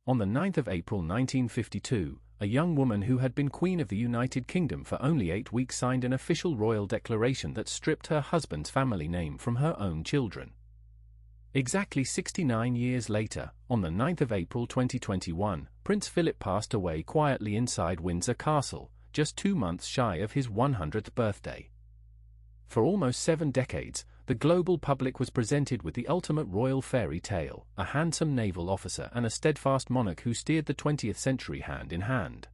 On the 9th of April 1952, a young woman who had been Queen of the United Kingdom for only 8 weeks signed an official royal declaration that stripped her husband's family name from her own children. Exactly 69 years later, on the 9th of April 2021, Prince Philip passed away quietly inside Windsor Castle, just 2 months shy of his 100th birthday. For almost 7 decades, the global public was presented with the ultimate royal fairy tale, a handsome naval officer and a steadfast monarch who steered the 20th century hand in hand.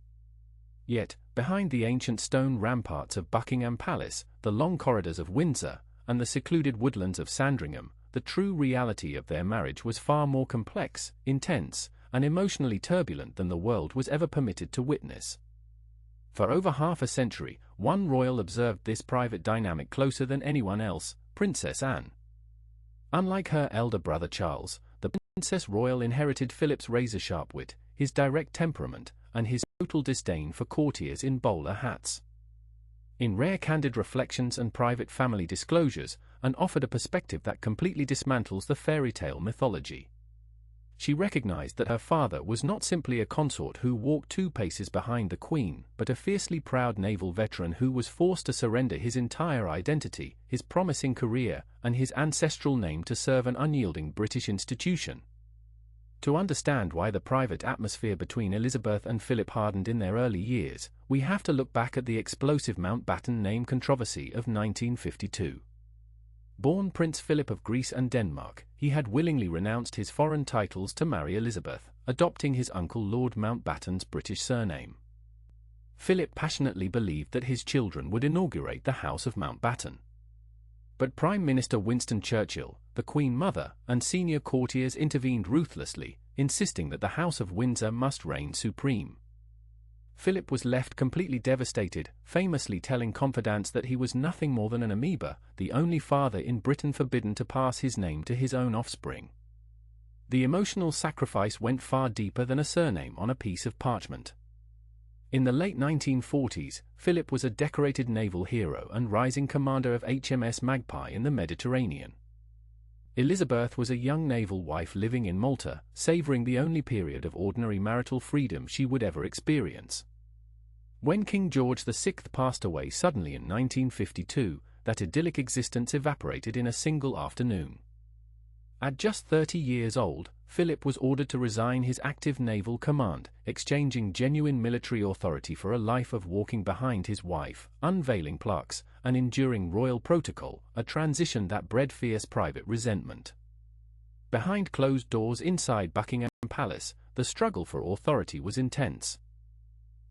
Yet, behind the ancient stone ramparts of Buckingham Palace, the long corridors of Windsor, and the secluded woodlands of Sandringham, the true reality of their marriage was far more complex, intense, and emotionally turbulent than the world was ever permitted to witness. For over half a century, one royal observed this private dynamic closer than anyone else, Princess Anne. Unlike her elder brother Charles, the Princess Royal inherited Philip's razor-sharp wit, his direct temperament, and his total disdain for courtiers in bowler hats. In rare candid reflections and private family disclosures, Anne offered a perspective that completely dismantles the fairy tale mythology. She recognized that her father was not simply a consort who walked 2 paces behind the Queen, but a fiercely proud naval veteran who was forced to surrender his entire identity, his promising career, and his ancestral name to serve an unyielding British institution. To understand why the private atmosphere between Elizabeth and Philip hardened in their early years, we have to look back at the explosive Mountbatten name controversy of 1952. Born Prince Philip of Greece and Denmark, he had willingly renounced his foreign titles to marry Elizabeth, adopting his uncle Lord Mountbatten's British surname. Philip passionately believed that his children would inaugurate the House of Mountbatten. But Prime Minister Winston Churchill, the Queen Mother, and senior courtiers intervened ruthlessly, insisting that the House of Windsor must reign supreme. Philip was left completely devastated, famously telling confidants that he was nothing more than an amoeba, the only father in Britain forbidden to pass his name to his own offspring. The emotional sacrifice went far deeper than a surname on a piece of parchment. In the late 1940s, Philip was a decorated naval hero and rising commander of HMS Magpie in the Mediterranean. Elizabeth was a young naval wife living in Malta, savoring the only period of ordinary marital freedom she would ever experience. When King George VI passed away suddenly in 1952, that idyllic existence evaporated in a single afternoon. At just 30 years old, Philip was ordered to resign his active naval command, exchanging genuine military authority for a life of walking behind his wife, unveiling plaques, and enduring royal protocol, a transition that bred fierce private resentment. Behind closed doors inside Buckingham Palace, the struggle for authority was intense.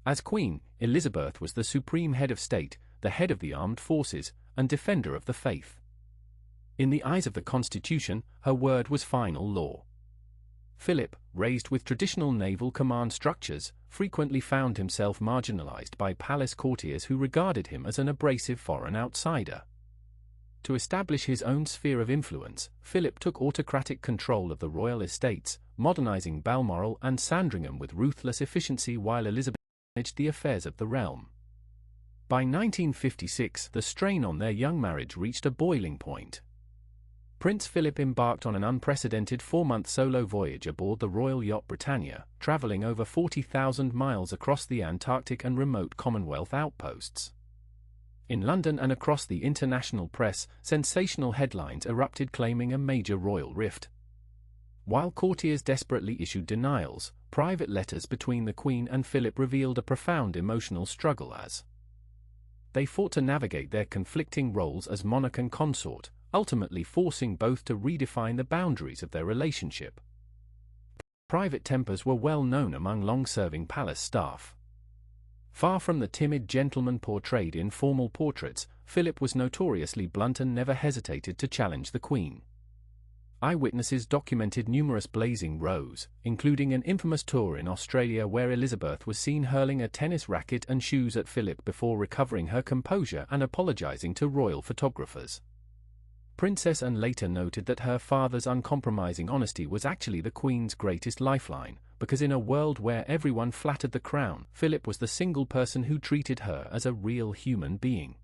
As Queen, Elizabeth was the supreme head of state, the head of the armed forces, and defender of the faith. In the eyes of the Constitution, her word was final law. Philip, raised with traditional naval command structures, frequently found himself marginalized by palace courtiers who regarded him as an abrasive foreign outsider. To establish his own sphere of influence, Philip took autocratic control of the royal estates, modernizing Balmoral and Sandringham with ruthless efficiency while Elizabeth managed the affairs of the realm. By 1956, the strain on their young marriage reached a boiling point. Prince Philip embarked on an unprecedented 4-month solo voyage aboard the royal yacht Britannia, traveling over 40,000 miles across the Antarctic and remote Commonwealth outposts. In London and across the international press, sensational headlines erupted claiming a major royal rift. While courtiers desperately issued denials, private letters between the Queen and Philip revealed a profound emotional struggle as they fought to navigate their conflicting roles as monarch and consort, ultimately forcing both to redefine the boundaries of their relationship. Private tempers were well known among long-serving palace staff. Far from the timid gentleman portrayed in formal portraits, Philip was notoriously blunt and never hesitated to challenge the Queen. Eyewitnesses documented numerous blazing rows, including an infamous tour in Australia where Elizabeth was seen hurling a tennis racket and shoes at Philip before recovering her composure and apologizing to royal photographers. Princess Anne later noted that her father's uncompromising honesty was actually the Queen's greatest lifeline, because in a world where everyone flattered the crown, Philip was the single person who treated her as a real human being.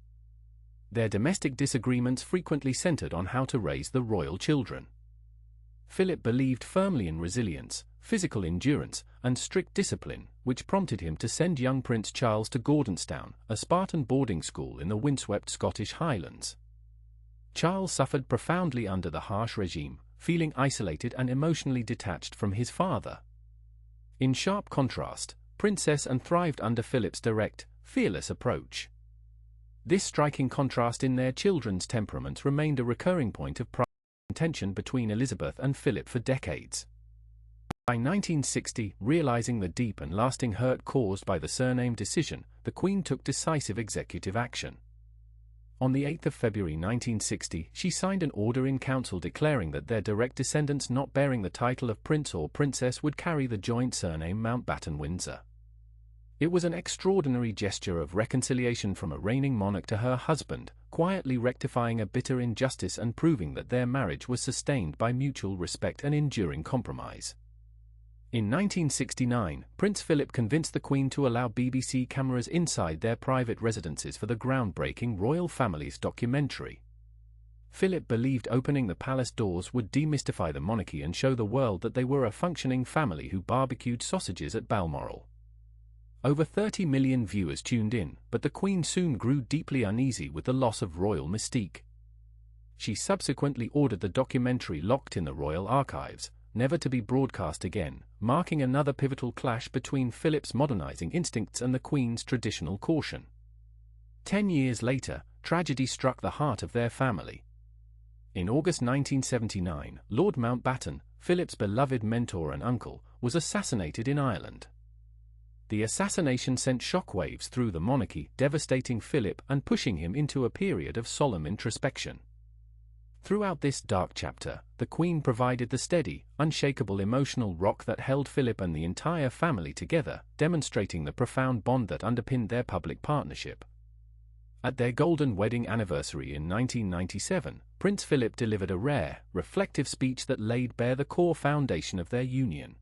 Their domestic disagreements frequently centered on how to raise the royal children. Philip believed firmly in resilience, physical endurance, and strict discipline, which prompted him to send young Prince Charles to Gordonstown, a Spartan boarding school in the windswept Scottish Highlands. Charles suffered profoundly under the harsh regime, feeling isolated and emotionally detached from his father. In sharp contrast, Princess Anne thrived under Philip's direct, fearless approach. This striking contrast in their children's temperaments remained a recurring point of pride and tension between Elizabeth and Philip for decades. By 1960, realizing the deep and lasting hurt caused by the surname decision, the Queen took decisive executive action. On the 8th of February 1960, she signed an order in council declaring that their direct descendants not bearing the title of prince or princess would carry the joint surname Mountbatten-Windsor. It was an extraordinary gesture of reconciliation from a reigning monarch to her husband, quietly rectifying a bitter injustice and proving that their marriage was sustained by mutual respect and enduring compromise. In 1969, Prince Philip convinced the Queen to allow BBC cameras inside their private residences for the groundbreaking Royal Family's documentary. Philip believed opening the palace doors would demystify the monarchy and show the world that they were a functioning family who barbecued sausages at Balmoral. Over 30 million viewers tuned in, but the Queen soon grew deeply uneasy with the loss of royal mystique. She subsequently ordered the documentary locked in the royal archives, never to be broadcast again, marking another pivotal clash between Philip's modernizing instincts and the Queen's traditional caution. 10 years later, tragedy struck the heart of their family. In August 1979, Lord Mountbatten, Philip's beloved mentor and uncle, was assassinated in Ireland. The assassination sent shockwaves through the monarchy, devastating Philip and pushing him into a period of solemn introspection. Throughout this dark chapter, the Queen provided the steady, unshakable emotional rock that held Philip and the entire family together, demonstrating the profound bond that underpinned their public partnership. At their golden wedding anniversary in 1997, Prince Philip delivered a rare, reflective speech that laid bare the core foundation of their union.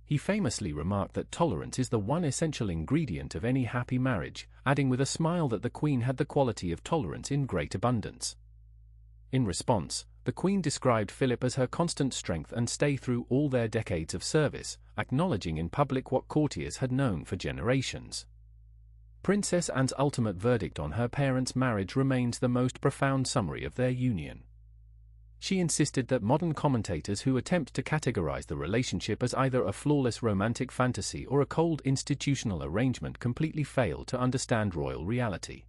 He famously remarked that tolerance is the one essential ingredient of any happy marriage, adding with a smile that the Queen had the quality of tolerance in great abundance. In response, the Queen described Philip as her constant strength and stay through all their decades of service, acknowledging in public what courtiers had known for generations. Princess Anne's ultimate verdict on her parents' marriage remains the most profound summary of their union. She insisted that modern commentators who attempt to categorize the relationship as either a flawless romantic fantasy or a cold institutional arrangement completely fail to understand royal reality.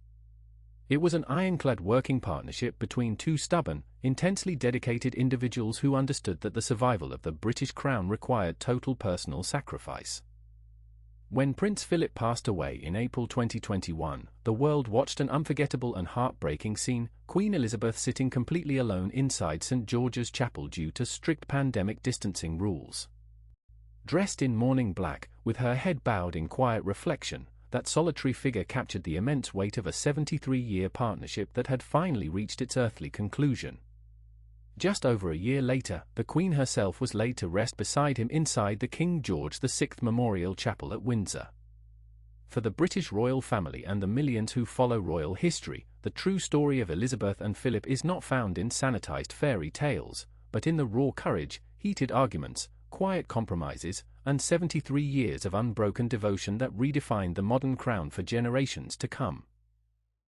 It was an ironclad working partnership between two stubborn, intensely dedicated individuals who understood that the survival of the British crown required total personal sacrifice. When Prince Philip passed away in April 2021, the world watched an unforgettable and heartbreaking scene: Queen Elizabeth sitting completely alone inside St. George's Chapel due to strict pandemic distancing rules. Dressed in mourning black, with her head bowed in quiet reflection, that solitary figure captured the immense weight of a 73-year partnership that had finally reached its earthly conclusion. Just over a year later, the Queen herself was laid to rest beside him inside the King George VI Memorial Chapel at Windsor. For the British royal family and the millions who follow royal history, the true story of Elizabeth and Philip is not found in sanitized fairy tales, but in the raw courage, heated arguments, quiet compromises, and 73 years of unbroken devotion that redefined the modern crown for generations to come.